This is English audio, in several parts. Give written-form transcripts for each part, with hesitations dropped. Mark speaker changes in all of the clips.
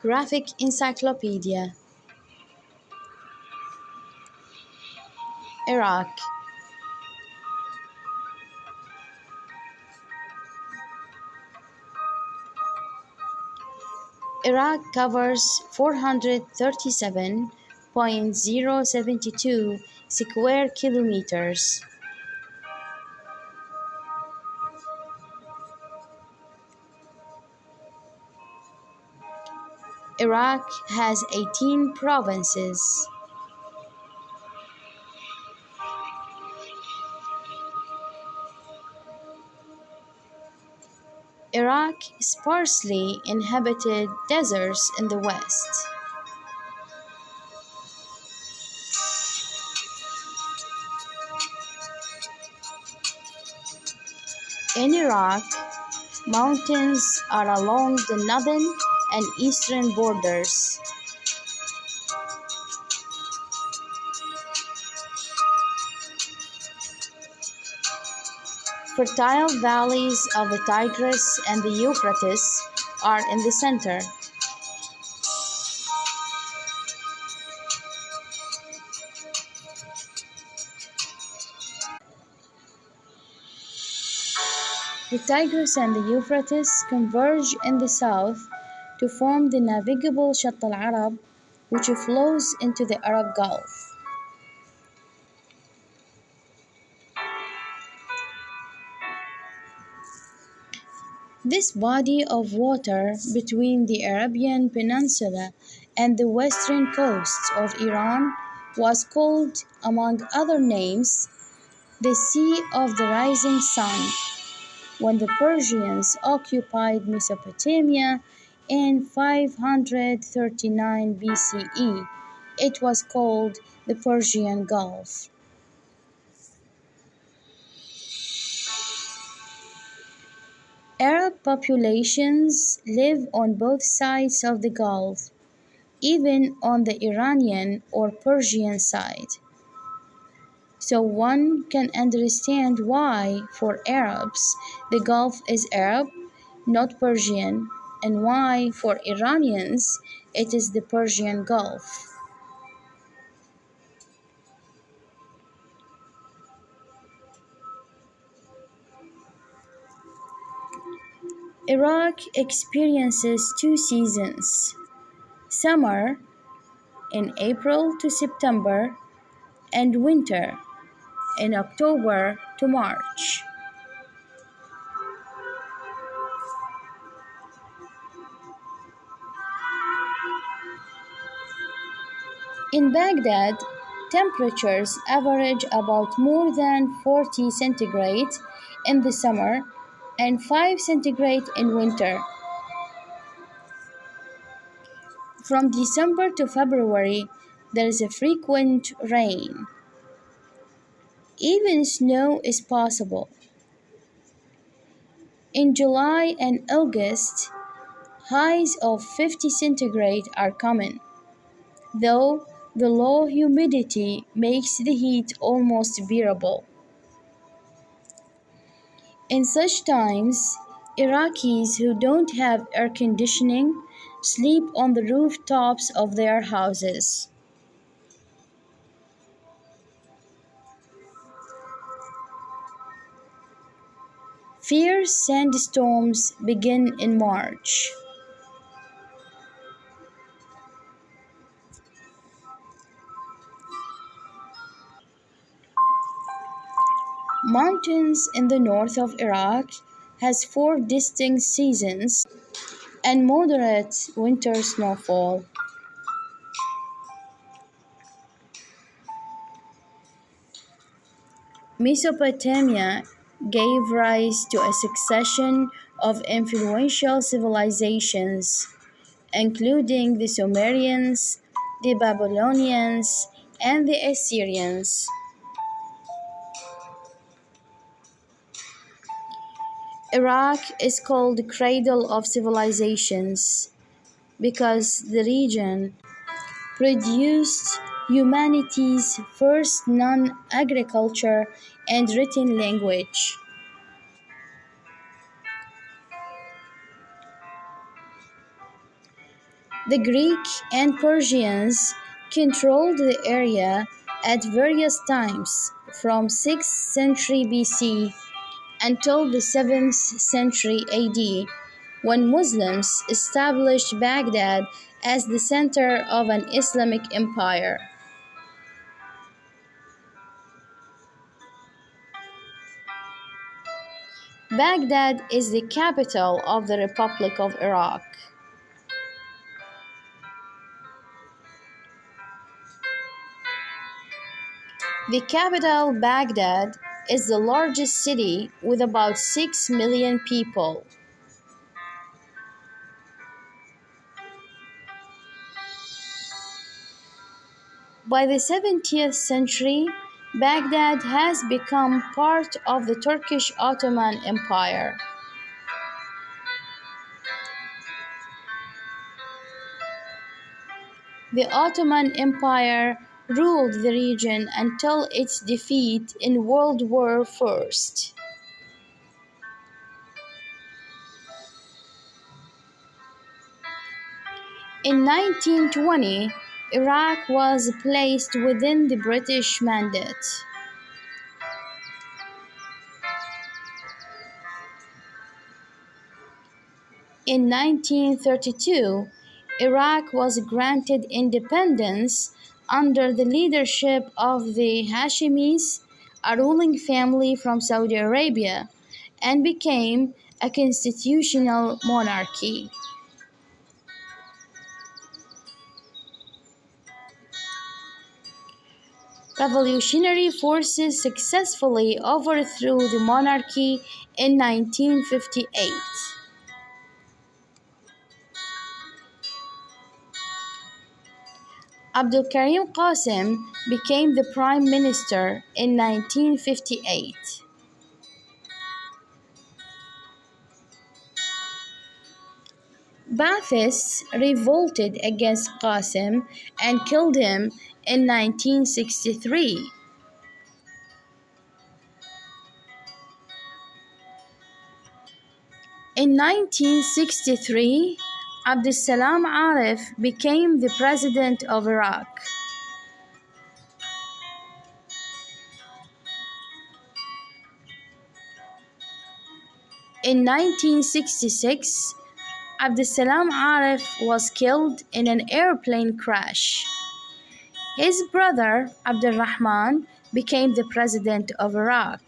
Speaker 1: Graphic Encyclopedia. Iraq. Iraq covers 437.072 square kilometers. Iraq has 18 provinces. Iraq sparsely inhabited deserts in the west. In Iraq, mountains are along the northern and eastern borders. Fertile valleys of the Tigris and the Euphrates are in the center. The Tigris and the Euphrates converge in the south to form the navigable Shatt al-Arab, which flows into the Arab Gulf. This body of water between the Arabian Peninsula and the western coasts of Iran was called, among other names, the Sea of the Rising Sun. When the Persians occupied Mesopotamia in 539 BCE, it was called the Persian Gulf. Arab populations live on both sides of the Gulf, even on the Iranian or Persian side. So one can understand why, for Arabs, the Gulf is Arab, not Persian, and why, for Iranians, it is the Persian Gulf. Iraq experiences two seasons: summer in April to September, and winter in October to March. In Baghdad, temperatures average about more than 40 centigrade in the summer and 5 centigrade in winter. From December to February, there is a frequent rain. Even snow is possible. In July and August, highs of 50 centigrade are common, though the low humidity makes the heat almost bearable. In such times, Iraqis who don't have air conditioning sleep on the rooftops of their houses. Fierce sandstorms begin in March. Mountains in the north of Iraq has 4 distinct seasons and moderate winter snowfall. Mesopotamia gave rise to a succession of influential civilizations, including the Sumerians, the Babylonians, and the Assyrians. Iraq is called the cradle of civilizations because the region produced humanity's first non-agriculture and written language. The Greek and Persians controlled the area at various times from 6th century BC until the 7th century AD, when Muslims established Baghdad as the center of an Islamic empire. Baghdad is the capital of the Republic of Iraq. The capital, Baghdad, is the largest city with about 6 million people. By the 17th century, Baghdad has become part of the Turkish Ottoman Empire. The Ottoman Empire ruled the region until its defeat in World War I. In 1920, Iraq was placed within the British Mandate. In 1932, Iraq was granted independence under the leadership of the Hashimis, a ruling family from Saudi Arabia, and became a constitutional monarchy. Revolutionary forces successfully overthrew the monarchy in 1958. Abdul Karim Qasim became the prime minister in 1958. Baathists revolted against Qasim and killed him in 1963. In 1963, Abdussalam Arif became the president of Iraq. In 1966, Abdussalam Arif was killed in an airplane crash. His brother, Abdurrahman, became the president of Iraq.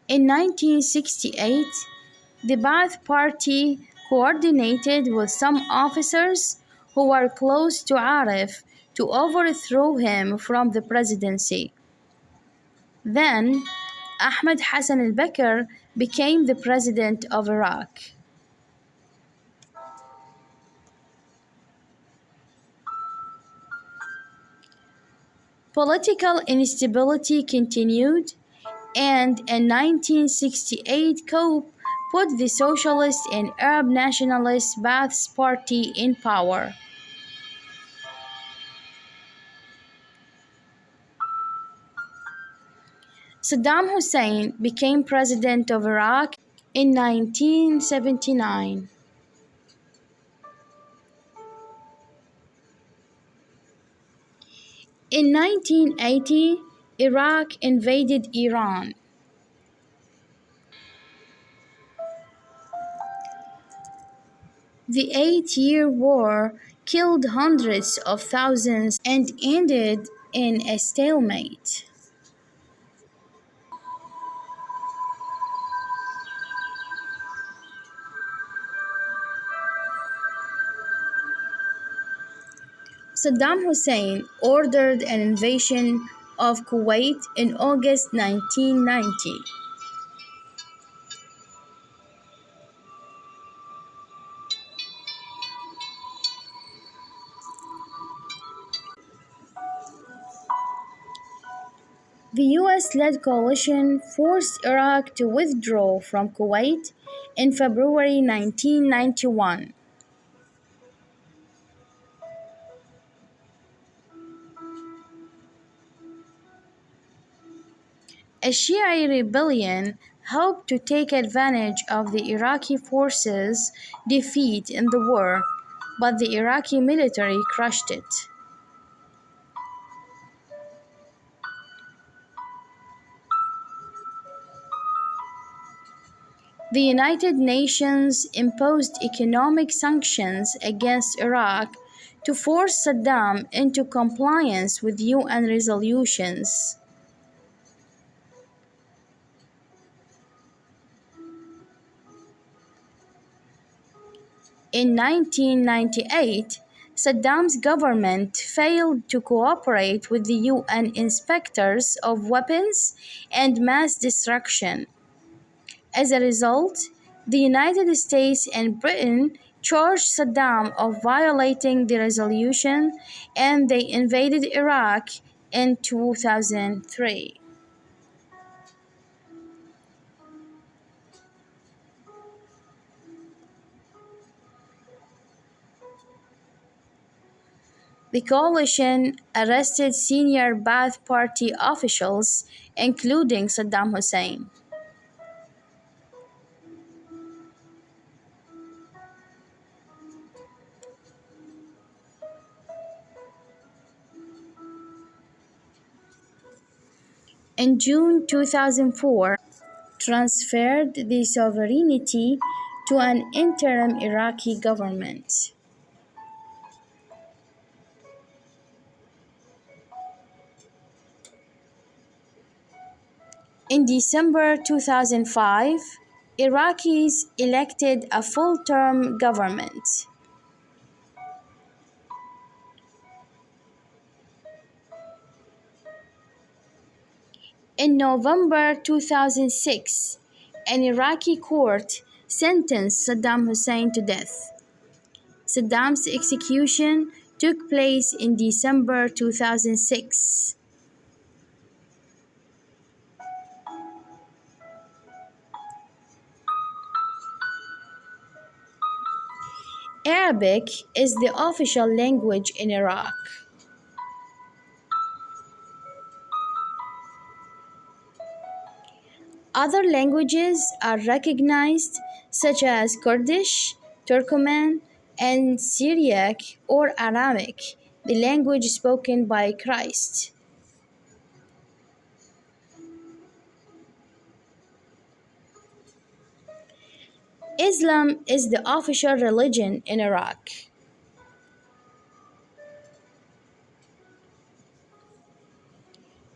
Speaker 1: In 1968, the Ba'ath Party coordinated with some officers who were close to Arif to overthrow him from the presidency. Then, Ahmed Hassan al-Bakr became the president of Iraq. Political instability continued, and in 1968 coup put the socialist and Arab nationalist Ba'ath Party in power. Saddam Hussein became president of Iraq in 1979. In 1980, Iraq invaded Iran. The 8-year war killed hundreds of thousands and ended in a stalemate. Saddam Hussein ordered an invasion of Kuwait in August 1990. The US-led coalition forced Iraq to withdraw from Kuwait in February 1991. A Shia rebellion hoped to take advantage of the Iraqi forces' defeat in the war, but the Iraqi military crushed it. The United Nations imposed economic sanctions against Iraq to force Saddam into compliance with UN resolutions. In 1998, Saddam's government failed to cooperate with the UN inspectors of weapons and mass destruction. As a result, the United States and Britain charged Saddam of violating the resolution, and they invaded Iraq in 2003. The coalition arrested senior Ba'ath Party officials, including Saddam Hussein. In June 2004, transferred the sovereignty to an interim Iraqi government. In December 2005, Iraqis elected a full-term government. In November 2006, an Iraqi court sentenced Saddam Hussein to death. Saddam's execution took place in December 2006. Arabic is the official language in Iraq. Other languages are recognized, such as Kurdish, Turkmen, and Syriac or Aramaic, the language spoken by Christ. Islam is the official religion in Iraq.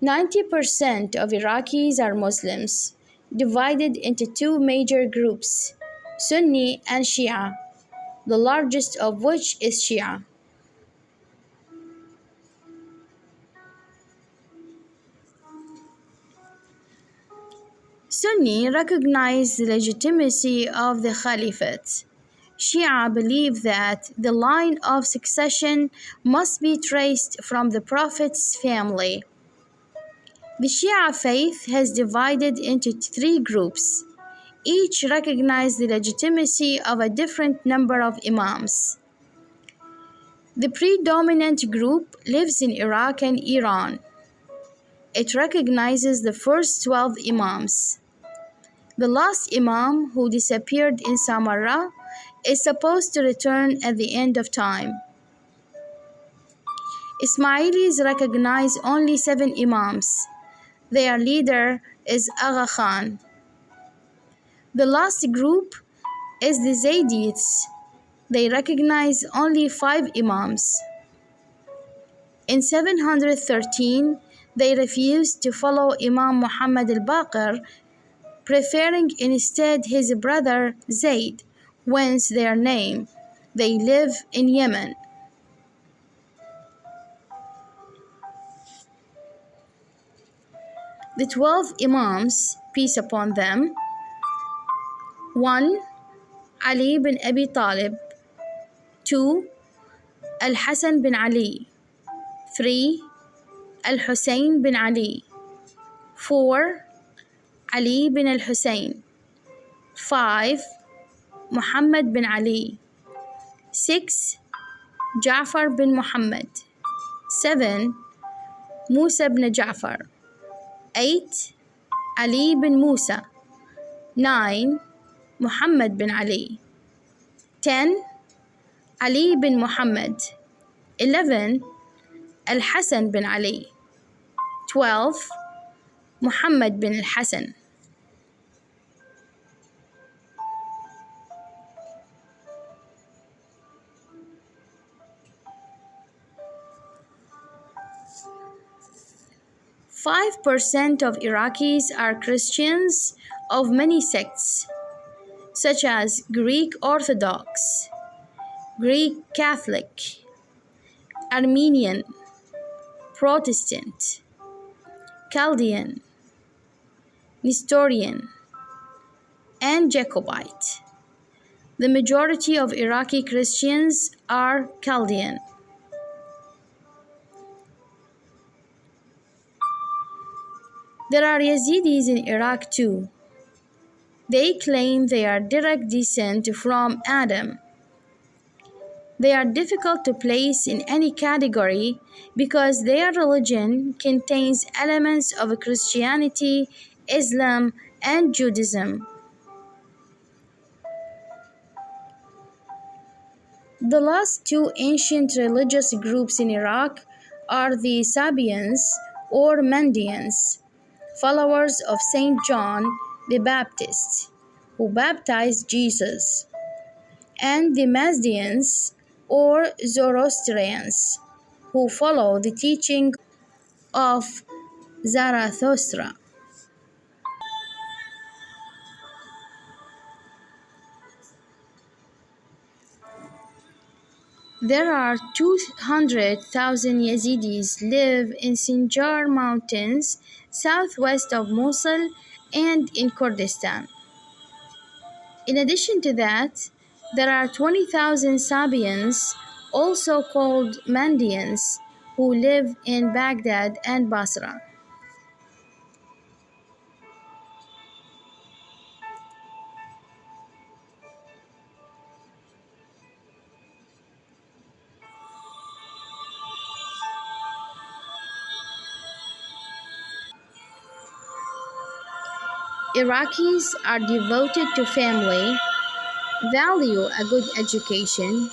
Speaker 1: %90 of Iraqis are Muslims, divided into two major groups, Sunni and Shia, the largest of which is Shia. Sunni recognize the legitimacy of the Caliphate. Shia believe that the line of succession must be traced from the Prophet's family. The Shia faith has divided into three groups. Each recognize the legitimacy of a different number of imams. The predominant group lives in Iraq and Iran. It recognizes the first 12 imams. The last imam, who disappeared in Samarra, is supposed to return at the end of time. Ismailis recognize only 7 imams. Their leader is Agha Khan. The last group is the Zaydites. They recognize only 5 imams. In 713, they refused to follow Imam Muhammad al-Baqir, preferring instead his brother Zayd, whence their name. They live in Yemen. The 12 Imams, peace upon them: 1. Ali bin Abi Talib. 2. Al-Hasan bin Ali. 3. Al-Hussein bin Ali. 4. Ali bin al-Hussein. 5. Muhammad bin Ali. 6. Ja'far bin Muhammad. 7. Musa bin Ja'far. 8. Ali bin Musa. 9. Muhammad bin Ali. 10. Ali bin Muhammad. 11. Al-Hassan bin Ali. 12. Muhammad bin Al-Hassan. 5% of Iraqis are Christians of many sects, such as Greek Orthodox, Greek Catholic, Armenian, Protestant, Chaldean, Nestorian, and Jacobite. The majority of Iraqi Christians are Chaldean. There are Yazidis in Iraq too. They claim they are direct descent from Adam. They are difficult to place in any category because their religion contains elements of Christianity, Islam, and Judaism. The last two ancient religious groups in Iraq are the Sabians or Mandeans, followers of Saint John the Baptist, who baptized Jesus, and the Mazdians or Zoroastrians, who follow the teaching of Zarathustra. There are 200,000 Yazidis live in Sinjar Mountains, southwest of Mosul, and in Kurdistan. In addition to that, there are 20,000 Sabians, also called Mandians, who live in Baghdad and Basra. Iraqis are devoted to family, value a good education,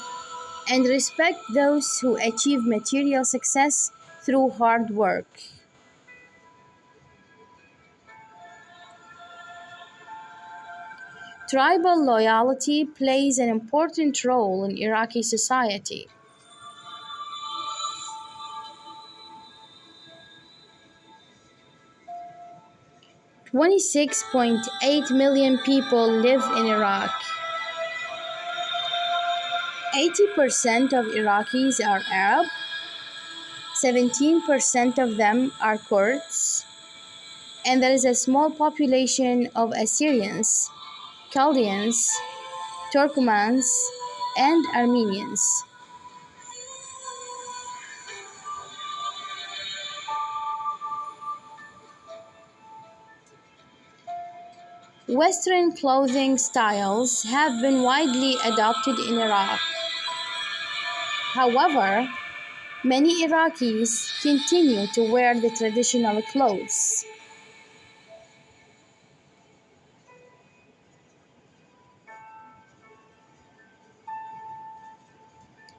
Speaker 1: and respect those who achieve material success through hard work. Tribal loyalty plays an important role in Iraqi society. 26.8 million people live in Iraq. 80% of Iraqis are Arab, 17% of them are Kurds, and there is a small population of Assyrians, Chaldeans, Turkmens, and Armenians. Western clothing styles have been widely adopted in Iraq. However, many Iraqis continue to wear the traditional clothes.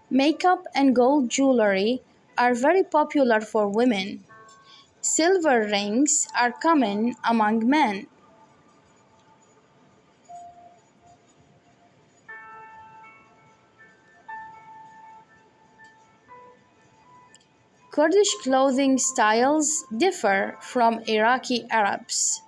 Speaker 1: Makeup and gold jewelry are very popular for women. Silver rings are common among men. Kurdish clothing styles differ from Iraqi Arabs.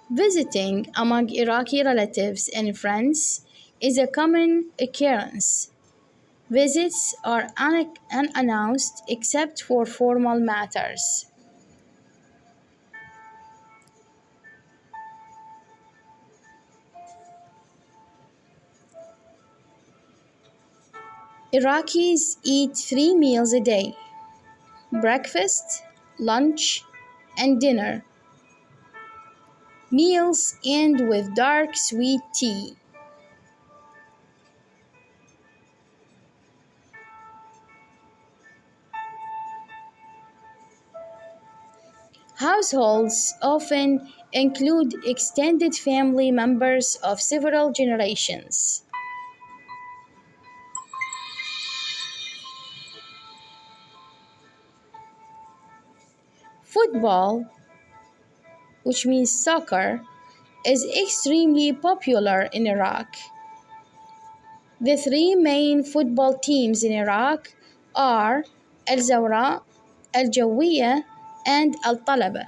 Speaker 1: Visiting among Iraqi relatives and friends is a common occurrence. Visits are unannounced except for formal matters. Iraqis eat 3 meals a day: breakfast, lunch, and dinner. Meals end with dark sweet tea. Households often include extended family members of several generations. Football, which means soccer, is extremely popular in Iraq. The three main football teams in Iraq are Al Zawra, Al Jawiya, and Al Talaba.